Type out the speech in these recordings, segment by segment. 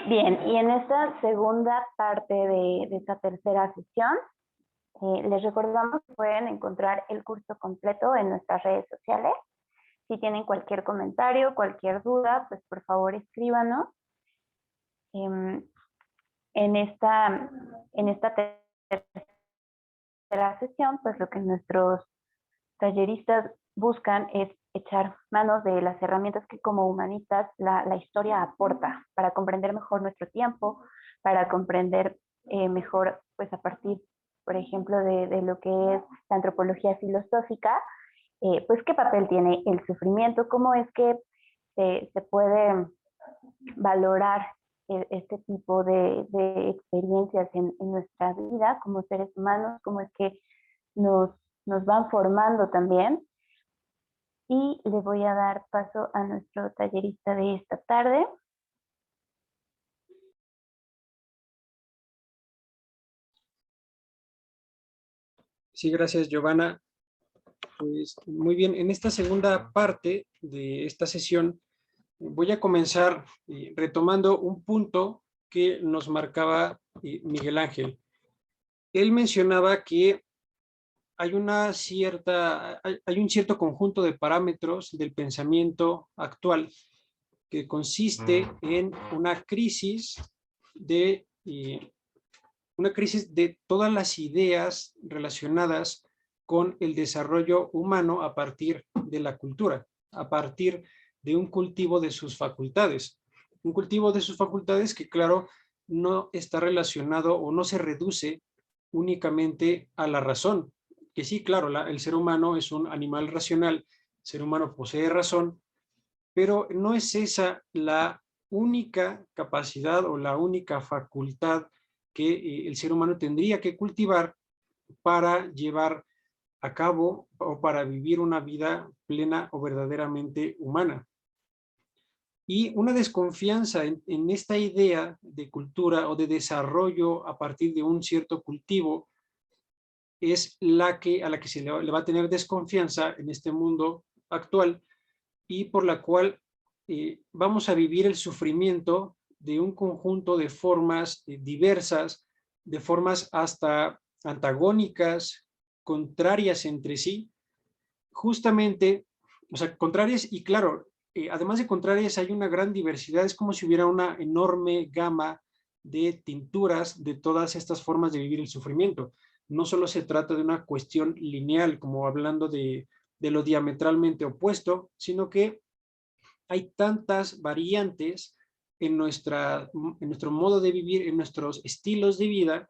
Bien, y en esta segunda parte de esta tercera sesión, les recordamos que pueden encontrar el curso completo en nuestras redes sociales. Si tienen cualquier comentario, cualquier duda, pues por favor escríbanos. En esta tercera sesión, pues lo que nuestros talleristas buscan es echar manos de las herramientas que como humanistas la historia aporta para comprender mejor nuestro tiempo, para comprender mejor, pues a partir, por ejemplo, de lo que es la antropología filosófica, pues qué papel tiene el sufrimiento, cómo es que se puede valorar este tipo de experiencias en nuestra vida como seres humanos, cómo es que nos, nos van formando también. Y le voy a dar paso a nuestro tallerista de esta tarde. Sí, gracias, Giovanna. Pues muy bien, en esta segunda parte de esta sesión voy a comenzar retomando un punto que nos marcaba Miguel Ángel. Él mencionaba que hay un cierto conjunto de parámetros del pensamiento actual que consiste en de una crisis de todas las ideas relacionadas con el desarrollo humano a partir de la cultura, a partir de un cultivo de sus facultades. Un cultivo de sus facultades que, claro, no está relacionado o no se reduce únicamente a la razón. Que sí, claro, el ser humano es un animal racional, el ser humano posee razón, pero no es esa la única capacidad o la única facultad que el ser humano tendría que cultivar para llevar a cabo o para vivir una vida plena o verdaderamente humana. Y una desconfianza en esta idea de cultura o de desarrollo a partir de un cierto cultivo es a la que se le va a tener desconfianza en este mundo actual y por la cual vamos a vivir el sufrimiento de un conjunto de formas diversas, de formas hasta antagónicas, contrarias entre sí, justamente, o sea, contrarias y claro, además de contrarias hay una gran diversidad, es como si hubiera una enorme gama de tinturas de todas estas formas de vivir el sufrimiento. No solo se trata de una cuestión lineal, como hablando de lo diametralmente opuesto, sino que hay tantas variantes en nuestro modo de vivir, en nuestros estilos de vida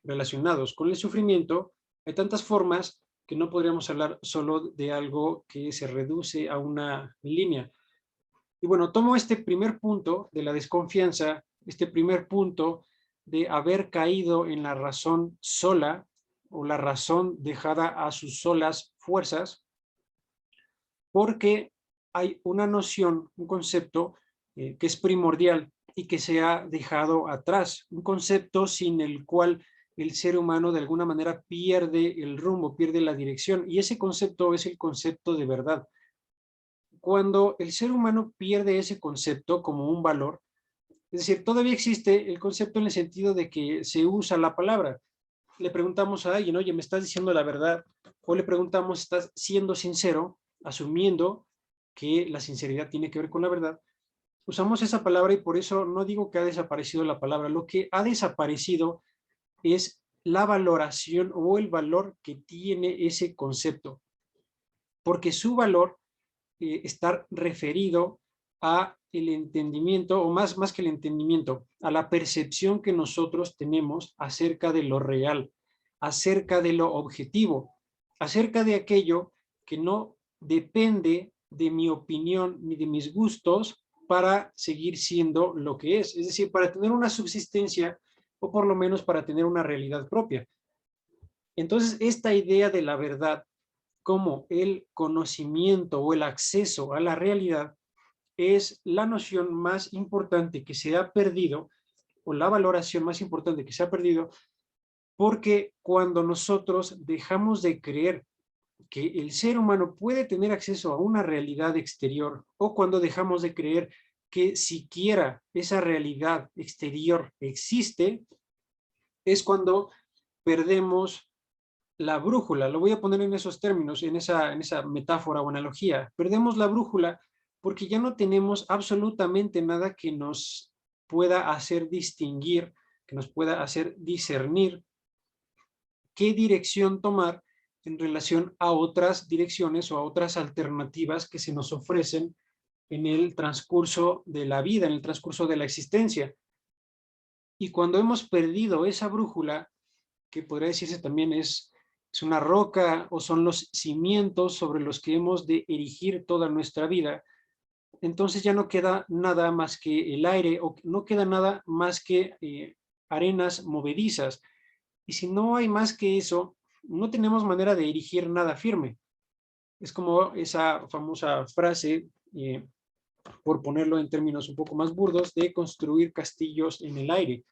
relacionados con el sufrimiento, hay tantas formas que no podríamos hablar solo de algo que se reduce a una línea. Y bueno, tomo este primer punto de la desconfianza, este primer punto de haber caído en la razón sola o la razón dejada a sus solas fuerzas, porque hay una noción, un concepto que es primordial y que se ha dejado atrás, un concepto sin el cual el ser humano de alguna manera pierde el rumbo, pierde la dirección, y ese concepto es el concepto de verdad. Cuando el ser humano pierde ese concepto como un valor, es decir, todavía existe el concepto en el sentido de que se usa la palabra. Le preguntamos a alguien, oye, ¿me estás diciendo la verdad? O le preguntamos, ¿estás siendo sincero? Asumiendo que la sinceridad tiene que ver con la verdad. Usamos esa palabra y por eso no digo que ha desaparecido la palabra. Lo que ha desaparecido es la valoración o el valor que tiene ese concepto. Porque su valor está referido a el entendimiento, o más que el entendimiento, a la percepción que nosotros tenemos acerca de lo real, acerca de lo objetivo, acerca de aquello que no depende de mi opinión ni de mis gustos para seguir siendo lo que es decir, para tener una subsistencia o por lo menos para tener una realidad propia. Entonces, esta idea de la verdad como el conocimiento o el acceso a la realidad es la noción más importante que se ha perdido, o la valoración más importante que se ha perdido, porque cuando nosotros dejamos de creer que el ser humano puede tener acceso a una realidad exterior, o cuando dejamos de creer que siquiera esa realidad exterior existe, es cuando perdemos la brújula. Lo voy a poner en esos términos, en esa metáfora o analogía. Perdemos la brújula porque ya no tenemos absolutamente nada que nos pueda hacer distinguir, que nos pueda hacer discernir qué dirección tomar en relación a otras direcciones o a otras alternativas que se nos ofrecen en el transcurso de la vida, en el transcurso de la existencia. Y cuando hemos perdido esa brújula, que podría decirse también es una roca o son los cimientos sobre los que hemos de erigir toda nuestra vida, entonces ya no queda nada más que el aire, o no queda nada más que arenas movedizas. Y si no hay más que eso, no tenemos manera de erigir nada firme. Es como esa famosa frase, por ponerlo en términos un poco más burdos, de construir castillos en el aire.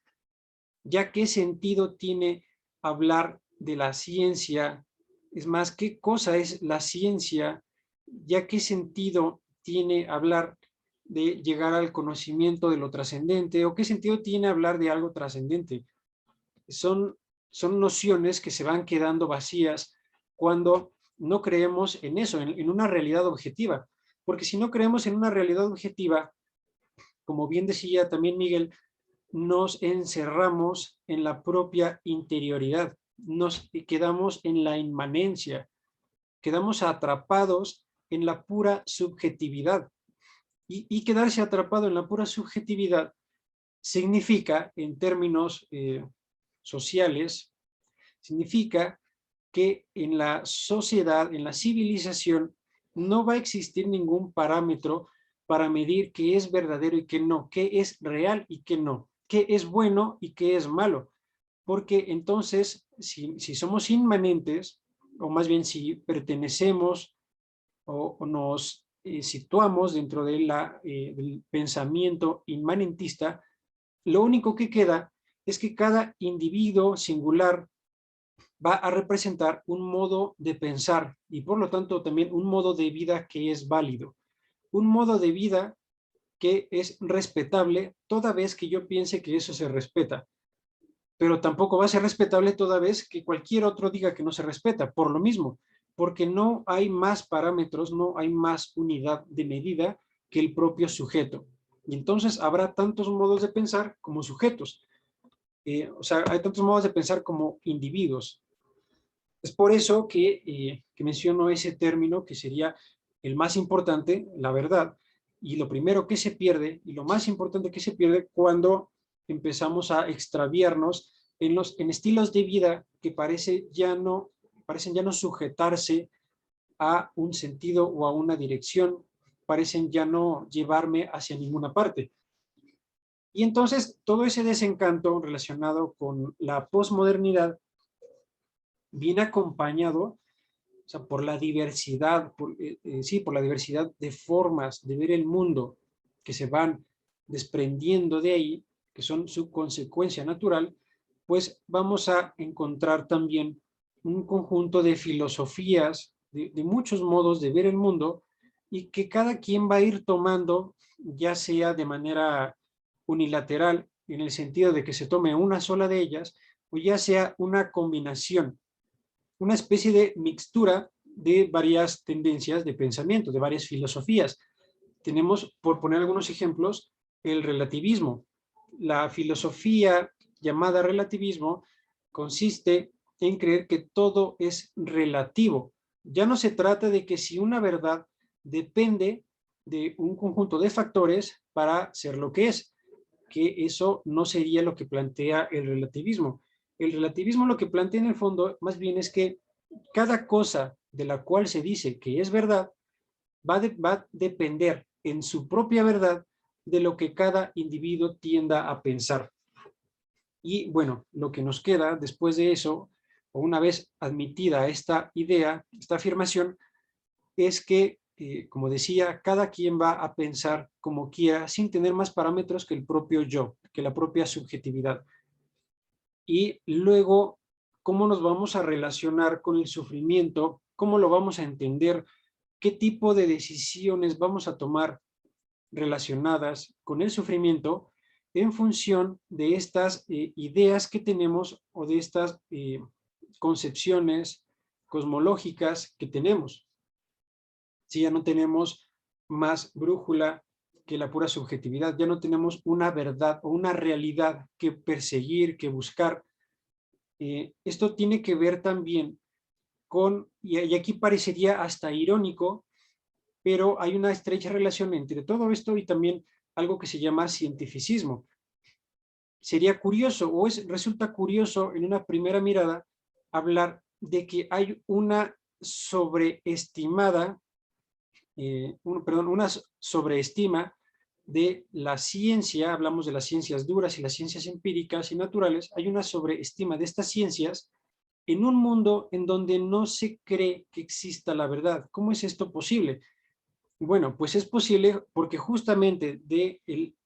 ¿Ya qué sentido tiene hablar de la ciencia? Es más, ¿qué cosa es la ciencia? ¿Ya qué sentido tiene hablar de llegar al conocimiento de lo trascendente? ¿O qué sentido tiene hablar de algo trascendente? Son nociones que se van quedando vacías cuando no creemos en eso, en una realidad objetiva. Porque si no creemos en una realidad objetiva, como bien decía también Miguel, nos encerramos en la propia interioridad, nos quedamos en la inmanencia, quedamos atrapados en la pura subjetividad. Y quedarse atrapado en la pura subjetividad significa, en términos sociales, significa que en la sociedad, en la civilización, no va a existir ningún parámetro para medir qué es verdadero y qué no, qué es real y qué no, qué es bueno y qué es malo. Porque entonces, si somos inmanentes, o más bien si pertenecemos o nos situamos dentro de del pensamiento inmanentista, lo único que queda es que cada individuo singular va a representar un modo de pensar y por lo tanto también un modo de vida que es válido. Un modo de vida que es respetable toda vez que yo piense que eso se respeta. Pero tampoco va a ser respetable toda vez que cualquier otro diga que no se respeta, por lo mismo, porque no hay más parámetros, no hay más unidad de medida que el propio sujeto. Y entonces habrá tantos modos de pensar como sujetos. O sea, hay tantos modos de pensar como individuos. Es por eso que menciono ese término que sería el más importante, la verdad, y lo primero que se pierde, y lo más importante que se pierde cuando empezamos a extraviarnos en estilos de vida que parecen ya no sujetarse a un sentido o a una dirección, parecen ya no llevarme hacia ninguna parte. Y entonces todo ese desencanto relacionado con la posmodernidad viene acompañado, o sea, por la diversidad, por la diversidad de formas de ver el mundo que se van desprendiendo de ahí, que son su consecuencia natural, pues vamos a encontrar también un conjunto de filosofías, de muchos modos de ver el mundo, y que cada quien va a ir tomando, ya sea de manera unilateral, en el sentido de que se tome una sola de ellas, o ya sea una combinación, una especie de mixtura de varias tendencias de pensamiento, de varias filosofías. Tenemos, por poner algunos ejemplos, el relativismo. La filosofía llamada relativismo consiste en creer que todo es relativo. Ya no se trata de que si una verdad depende de un conjunto de factores para ser lo que es, que eso no sería lo que plantea el relativismo. El relativismo lo que plantea en el fondo más bien es que cada cosa de la cual se dice que es verdad va a depender en su propia verdad de lo que cada individuo tienda a pensar. Y bueno, lo que nos queda después de eso, o una vez admitida esta idea, esta afirmación, es que, como decía, cada quien va a pensar como quiera sin tener más parámetros que el propio yo, que la propia subjetividad. Y luego, ¿cómo nos vamos a relacionar con el sufrimiento? ¿Cómo lo vamos a entender? ¿Qué tipo de decisiones vamos a tomar relacionadas con el sufrimiento en función de estas ideas que tenemos o de estas concepciones cosmológicas que tenemos. Si ya no tenemos más brújula que la pura subjetividad, ya no tenemos una verdad o una realidad que perseguir, que buscar. Esto tiene que ver también con, y aquí parecería hasta irónico, pero hay una estrecha relación entre todo esto y también algo que se llama cientificismo. Sería curioso, o resulta curioso en una primera mirada, hablar de que hay una sobreestimada, una sobreestima de la ciencia. Hablamos de las ciencias duras y las ciencias empíricas y naturales. Hay una sobreestima de estas ciencias en un mundo en donde no se cree que exista la verdad. ¿Cómo es esto posible? Bueno, pues es posible porque justamente de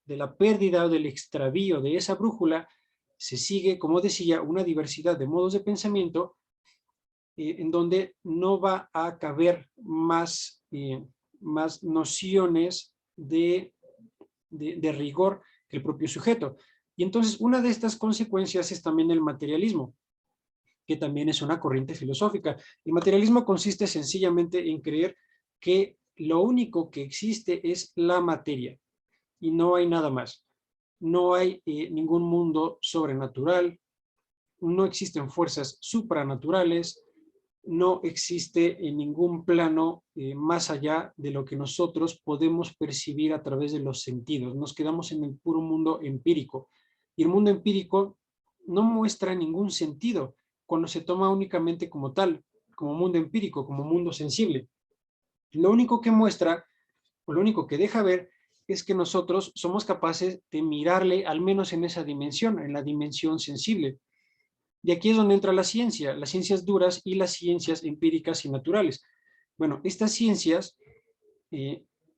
la pérdida o del extravío de esa brújula se sigue, como decía, una diversidad de modos de pensamiento en donde no va a caber más nociones de rigor que el propio sujeto. Y entonces una de estas consecuencias es también el materialismo, que también es una corriente filosófica. El materialismo consiste sencillamente en creer que lo único que existe es la materia y no hay nada más. No hay ningún mundo sobrenatural, no existen fuerzas supranaturales, no existe en ningún plano más allá de lo que nosotros podemos percibir a través de los sentidos. Nos quedamos en el puro mundo empírico. Y el mundo empírico no muestra ningún sentido cuando se toma únicamente como tal, como mundo empírico, como mundo sensible. Lo único que muestra, o lo único que deja ver, es que nosotros somos capaces de mirarle, al menos en esa dimensión, en la dimensión sensible. Y aquí es donde entra la ciencia, las ciencias duras y las ciencias empíricas y naturales. Bueno, estas ciencias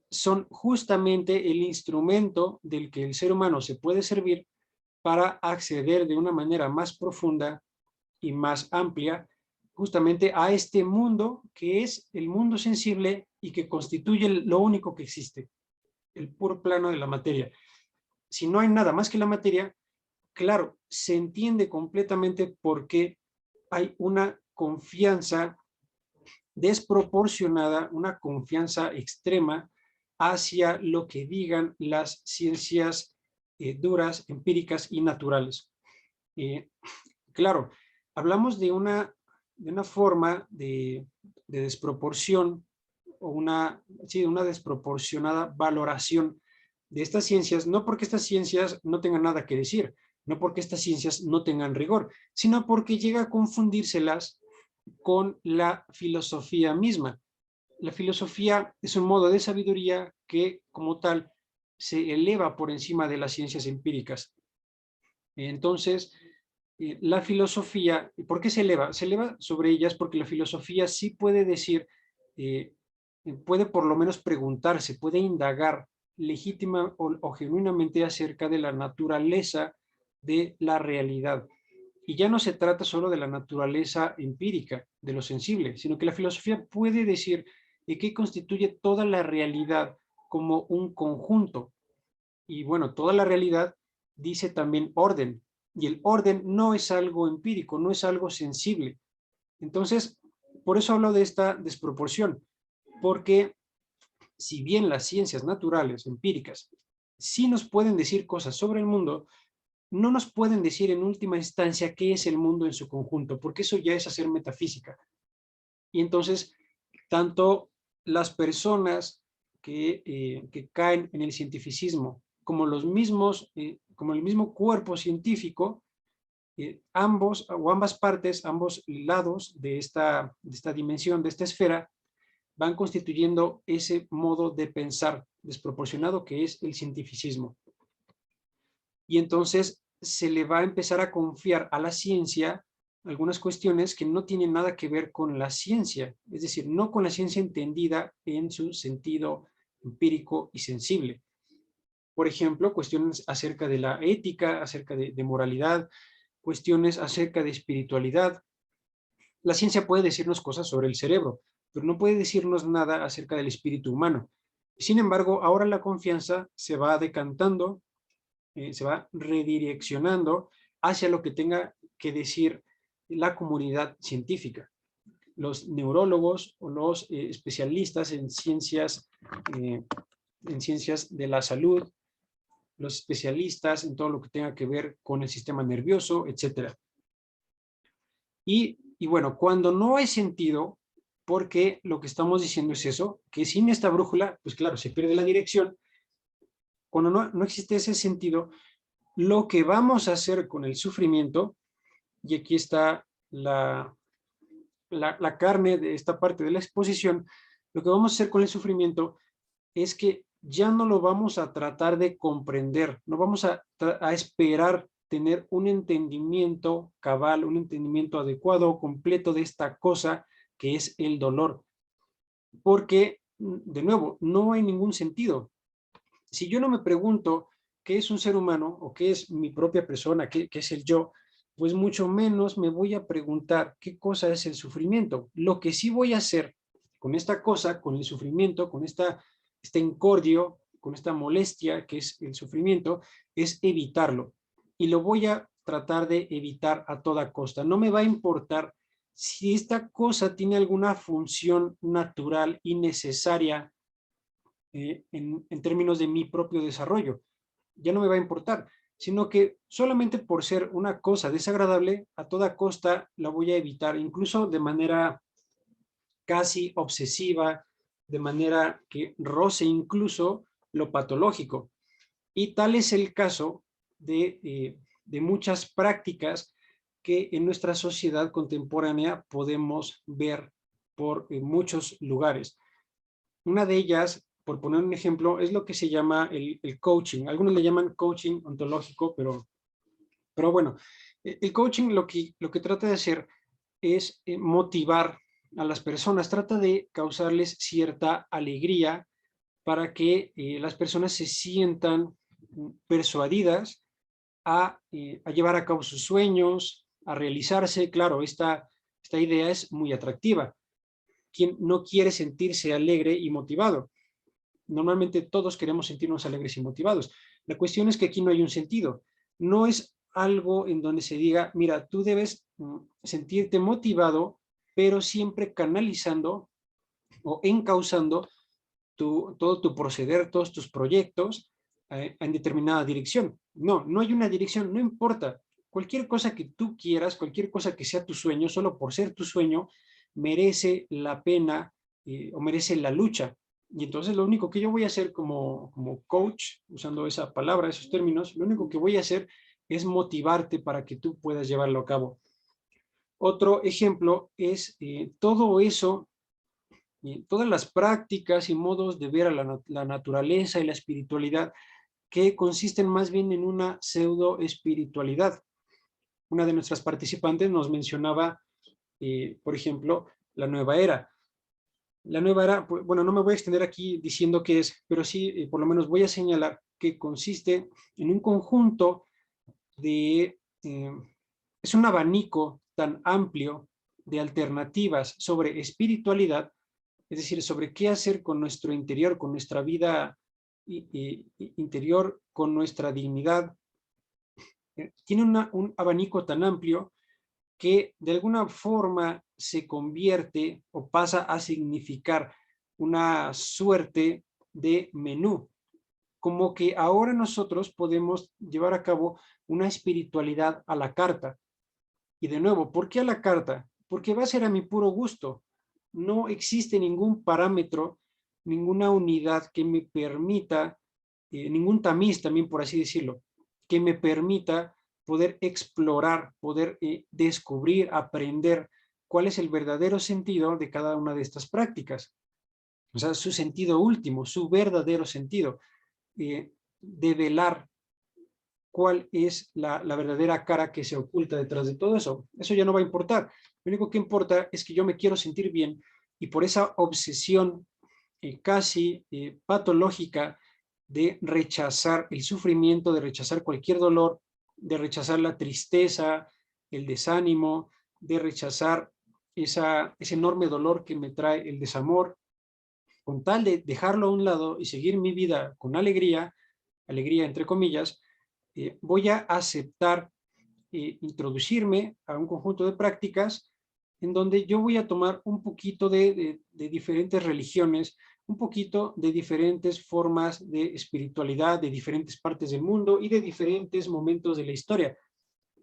son justamente el instrumento del que el ser humano se puede servir para acceder de una manera más profunda y más amplia justamente a este mundo que es el mundo sensible y que constituye lo único que existe, el puro plano de la materia. Si no hay nada más que la materia, claro, se entiende completamente por qué hay una confianza desproporcionada, una confianza extrema hacia lo que digan las ciencias duras, empíricas y naturales. Claro, hablamos de una forma de desproporción o una desproporcionada valoración de estas ciencias, no porque estas ciencias no tengan nada que decir, no porque estas ciencias no tengan rigor, sino porque llega a confundírselas con la filosofía misma. La filosofía es un modo de sabiduría que, como tal, se eleva por encima de las ciencias empíricas. Entonces, la filosofía, ¿por qué se eleva? Se eleva sobre ellas porque la filosofía sí puede decir, puede por lo menos preguntarse, puede indagar legítima o genuinamente acerca de la naturaleza de la realidad. Y ya no se trata solo de la naturaleza empírica, de lo sensible, sino que la filosofía puede decir qué constituye toda la realidad como un conjunto. Y bueno, toda la realidad dice también orden, y el orden no es algo empírico, no es algo sensible. Entonces, por eso hablo de esta desproporción, porque si bien las ciencias naturales, empíricas, sí nos pueden decir cosas sobre el mundo, no nos pueden decir en última instancia qué es el mundo en su conjunto, porque eso ya es hacer metafísica. Y entonces, tanto las personas que caen en el cientificismo como los mismos, como el mismo cuerpo científico, ambos o ambas partes, ambos lados de esta dimensión, de esta esfera, van constituyendo ese modo de pensar desproporcionado que es el cientificismo. Y entonces se le va a empezar a confiar a la ciencia algunas cuestiones que no tienen nada que ver con la ciencia, es decir, no con la ciencia entendida en su sentido empírico y sensible. Por ejemplo, cuestiones acerca de la ética, acerca de moralidad, cuestiones acerca de espiritualidad. La ciencia puede decirnos cosas sobre el cerebro, pero no puede decirnos nada acerca del espíritu humano. Sin embargo, ahora la confianza se va decantando, se va redireccionando hacia lo que tenga que decir la comunidad científica. Los neurólogos o los especialistas eh, en ciencias de la salud, los especialistas en todo lo que tenga que ver con el sistema nervioso, etc. Y bueno, cuando no hay sentido, porque lo que estamos diciendo es eso, que sin esta brújula, pues claro, se pierde la dirección. Cuando no existe ese sentido, lo que vamos a hacer con el sufrimiento, y aquí está la carne de esta parte de la exposición, lo que vamos a hacer con el sufrimiento es que ya no lo vamos a tratar de comprender, no vamos a esperar tener un entendimiento cabal, un entendimiento adecuado, completo de esta cosa que es el dolor. Porque, de nuevo, no hay ningún sentido. Si yo no me pregunto qué es un ser humano o qué es mi propia persona, qué es el yo, pues mucho menos me voy a preguntar qué cosa es el sufrimiento. Lo que sí voy a hacer con esta cosa, con el sufrimiento, con este incordio, con esta molestia que es el sufrimiento, es evitarlo. Y lo voy a tratar de evitar a toda costa. No me va a importar si esta cosa tiene alguna función natural y necesaria en términos de mi propio desarrollo. Ya no me va a importar, sino que solamente por ser una cosa desagradable, a toda costa la voy a evitar, incluso de manera casi obsesiva, de manera que roce incluso lo patológico. Y tal es el caso de muchas prácticas que en nuestra sociedad contemporánea podemos ver por muchos lugares. Una de ellas, por poner un ejemplo, es lo que se llama el coaching. Algunos le llaman coaching ontológico, pero bueno, el coaching lo que trata de hacer es motivar a las personas, trata de causarles cierta alegría para que las personas se sientan persuadidas a llevar a cabo sus sueños, a realizarse. Claro, esta idea es muy atractiva. ¿Quién no quiere sentirse alegre y motivado? Normalmente todos queremos sentirnos alegres y motivados. La cuestión es que aquí no hay un sentido. No es algo en donde se diga, mira, tú debes sentirte motivado, pero siempre canalizando o encauzando todo tu proceder, todos tus proyectos en determinada dirección. No, no hay una dirección, no importa. Cualquier cosa que tú quieras, cualquier cosa que sea tu sueño, solo por ser tu sueño, merece la pena o merece la lucha. Y entonces lo único que yo voy a hacer como coach, usando esa palabra, esos términos, lo único que voy a hacer es motivarte para que tú puedas llevarlo a cabo. Otro ejemplo es todo eso, todas las prácticas y modos de ver a la naturaleza y la espiritualidad que consisten más bien en una pseudo espiritualidad. Una de nuestras participantes nos mencionaba, por ejemplo, la nueva era. La nueva era, bueno, no me voy a extender aquí diciendo qué es, pero sí, por lo menos voy a señalar que consiste en un conjunto es un abanico tan amplio de alternativas sobre espiritualidad, es decir, sobre qué hacer con nuestro interior, con nuestra vida interior, con nuestra dignidad. Tiene un abanico tan amplio que de alguna forma se convierte o pasa a significar una suerte de menú, como que ahora nosotros podemos llevar a cabo una espiritualidad a la carta. Y de nuevo, ¿por qué a la carta? Porque va a ser a mi puro gusto. No existe ningún parámetro, ninguna unidad que me permita, ningún tamiz también por así decirlo, que me permita poder explorar, poder descubrir, aprender cuál es el verdadero sentido de cada una de estas prácticas. O sea, su sentido último, su verdadero sentido. Develar cuál es la verdadera cara que se oculta detrás de todo eso. Eso ya no va a importar. Lo único que importa es que yo me quiero sentir bien y por esa obsesión casi patológica de rechazar el sufrimiento, de rechazar cualquier dolor, de rechazar la tristeza, el desánimo, de rechazar ese enorme dolor que me trae el desamor con tal de dejarlo a un lado y seguir mi vida con alegría, alegría entre comillas, voy a aceptar introducirme a un conjunto de prácticas en donde yo voy a tomar un poquito de diferentes religiones, un poquito de diferentes formas de espiritualidad, de diferentes partes del mundo y de diferentes momentos de la historia.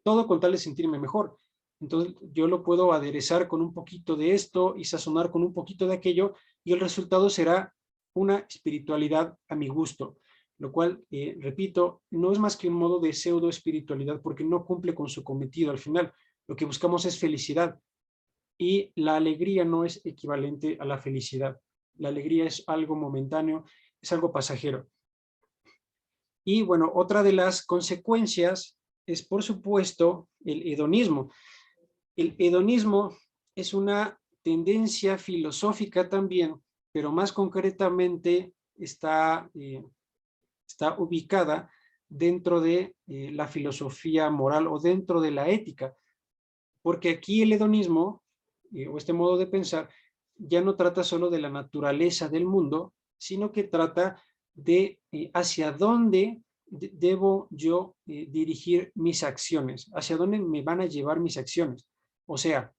Todo con tal de sentirme mejor. Entonces yo lo puedo aderezar con un poquito de esto y sazonar con un poquito de aquello y el resultado será una espiritualidad a mi gusto, lo cual, repito, no es más que un modo de pseudo espiritualidad porque no cumple con su cometido al final. Lo que buscamos es felicidad y la alegría no es equivalente a la felicidad. La alegría es algo momentáneo, es algo pasajero. Y bueno, otra de las consecuencias es, por supuesto, el hedonismo. El hedonismo es una tendencia filosófica también, pero más concretamente está ubicada dentro de la filosofía moral o dentro de la ética, porque aquí el hedonismo, o este modo de pensar, ya no trata solo de la naturaleza del mundo, sino que trata de hacia dónde debo yo dirigir mis acciones, hacia dónde me van a llevar mis acciones. O sea,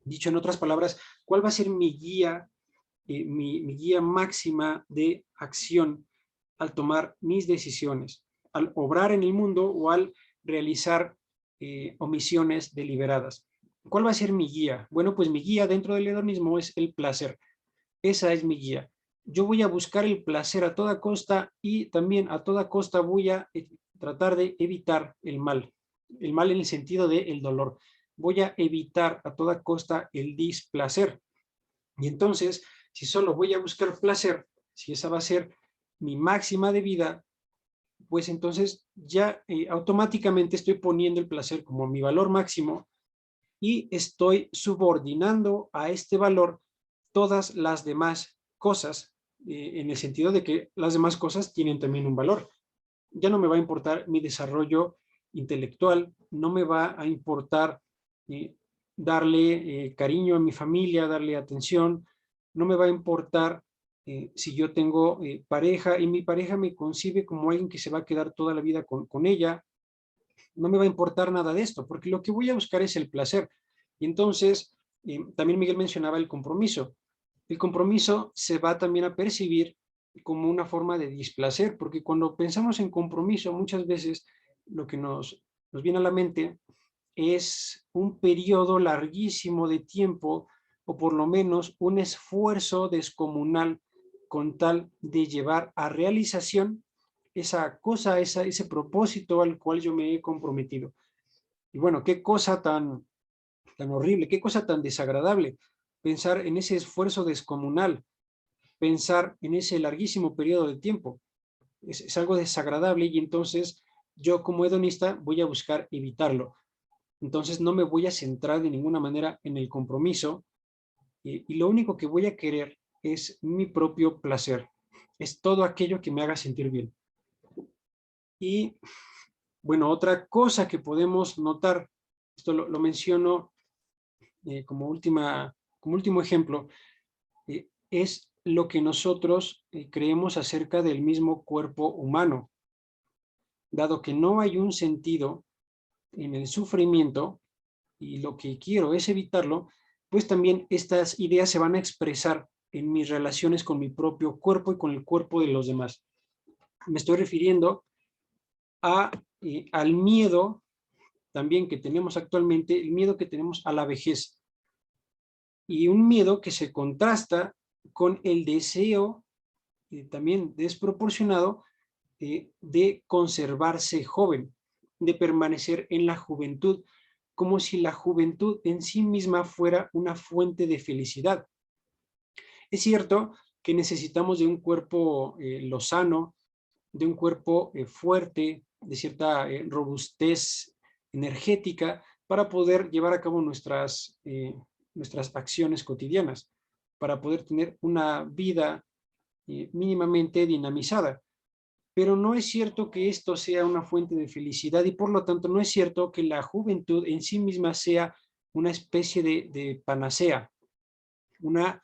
dicho en otras palabras, ¿cuál va a ser mi guía, mi guía máxima de acción al tomar mis decisiones, al obrar en el mundo o al realizar omisiones deliberadas? ¿Cuál va a ser mi guía? Bueno, pues mi guía dentro del hedonismo es el placer. Esa es mi guía. Yo voy a buscar el placer a toda costa y también a toda costa voy a tratar de evitar el mal en el sentido de el dolor. Voy a evitar a toda costa el displacer. Y entonces, si solo voy a buscar placer, si esa va a ser mi máxima de vida, pues entonces ya automáticamente estoy poniendo el placer como mi valor máximo y estoy subordinando a este valor todas las demás cosas, en el sentido de que las demás cosas tienen también un valor. Ya no me va a importar mi desarrollo intelectual, no me va a importar darle cariño a mi familia, darle atención, no me va a importar si yo tengo pareja y mi pareja me concibe como alguien que se va a quedar toda la vida con ella, no me va a importar nada de esto, porque lo que voy a buscar es el placer. Y entonces, también Miguel mencionaba el compromiso. El compromiso se va también a percibir como una forma de displacer, porque cuando pensamos en compromiso, muchas veces lo que nos viene a la mente es un periodo larguísimo de tiempo, o por lo menos un esfuerzo descomunal con tal de llevar a realización esa cosa, ese propósito al cual yo me he comprometido. Y bueno, qué cosa tan horrible, qué cosa tan desagradable pensar en ese esfuerzo descomunal, pensar en ese larguísimo periodo de tiempo. Es algo desagradable y entonces yo como hedonista voy a buscar evitarlo. Entonces no me voy a centrar de ninguna manera en el compromiso y lo único que voy a querer es mi propio placer. Es todo aquello que me haga sentir bien. Y bueno, otra cosa que podemos notar, esto lo menciono como último ejemplo, es lo que nosotros creemos acerca del mismo cuerpo humano. Dado que no hay un sentido en el sufrimiento y lo que quiero es evitarlo, pues también estas ideas se van a expresar en mis relaciones con mi propio cuerpo y con el cuerpo de los demás. Me estoy refiriendo al miedo también que tenemos actualmente, el miedo que tenemos a la vejez. Y un miedo que se contrasta con el deseo también desproporcionado de conservarse joven, de permanecer en la juventud, como si la juventud en sí misma fuera una fuente de felicidad. Es cierto que necesitamos de un cuerpo lozano, de un cuerpo fuerte, de cierta robustez energética para poder llevar a cabo nuestras acciones cotidianas, para poder tener una vida mínimamente dinamizada. Pero no es cierto que esto sea una fuente de felicidad y por lo tanto no es cierto que la juventud en sí misma sea una especie de panacea, una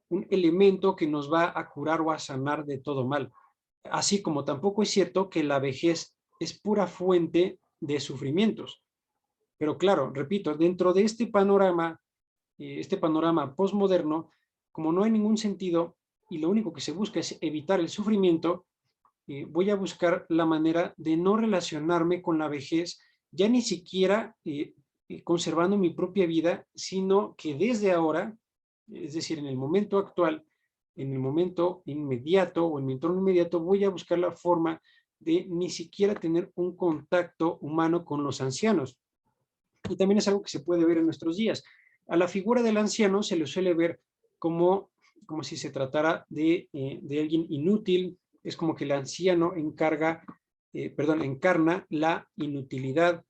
un elemento que nos va a curar o a sanar de todo mal. Así como tampoco es cierto que la vejez es pura fuente de sufrimientos. Pero claro, repito, dentro de este panorama postmoderno, como no hay ningún sentido y lo único que se busca es evitar el sufrimiento, voy a buscar la manera de no relacionarme con la vejez, ya ni siquiera conservando mi propia vida, sino que desde ahora, es decir, en el momento actual, en el momento inmediato o en mi entorno inmediato, voy a buscar la forma de ni siquiera tener un contacto humano con los ancianos. Y también es algo que se puede ver en nuestros días. A la figura del anciano se le suele ver como si se tratara de alguien inútil. Es como que el anciano encarna la inutilidad,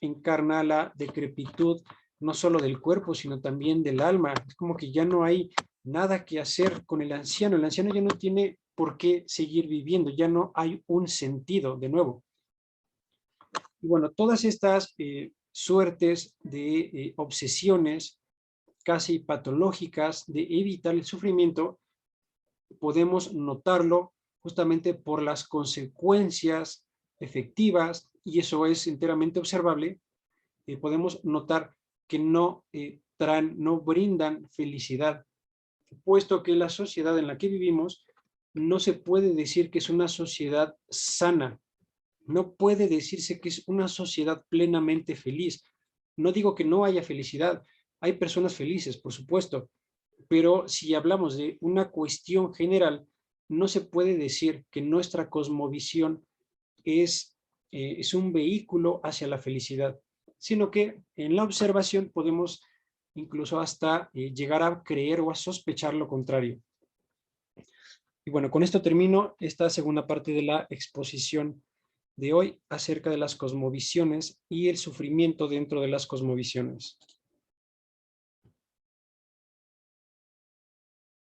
encarna la decrepitud, no solo del cuerpo, sino también del alma. Es como que ya no hay nada que hacer con el anciano. El anciano ya no tiene por qué seguir viviendo, ya no hay un sentido de nuevo. Y bueno, todas estas suertes de obsesiones casi patológicas de evitar el sufrimiento, podemos notarlo justamente por las consecuencias efectivas, y eso es enteramente observable. Podemos notar que no brindan felicidad, puesto que la sociedad en la que vivimos no se puede decir que es una sociedad sana. No puede decirse que es una sociedad plenamente feliz. No digo que no haya felicidad, hay personas felices, por supuesto, pero si hablamos de una cuestión general, no se puede decir que nuestra cosmovisión es un vehículo hacia la felicidad, sino que en la observación podemos incluso hasta llegar a creer o a sospechar lo contrario. Y bueno, con esto termino esta segunda parte de la exposición de hoy acerca de las cosmovisiones y el sufrimiento dentro de las cosmovisiones.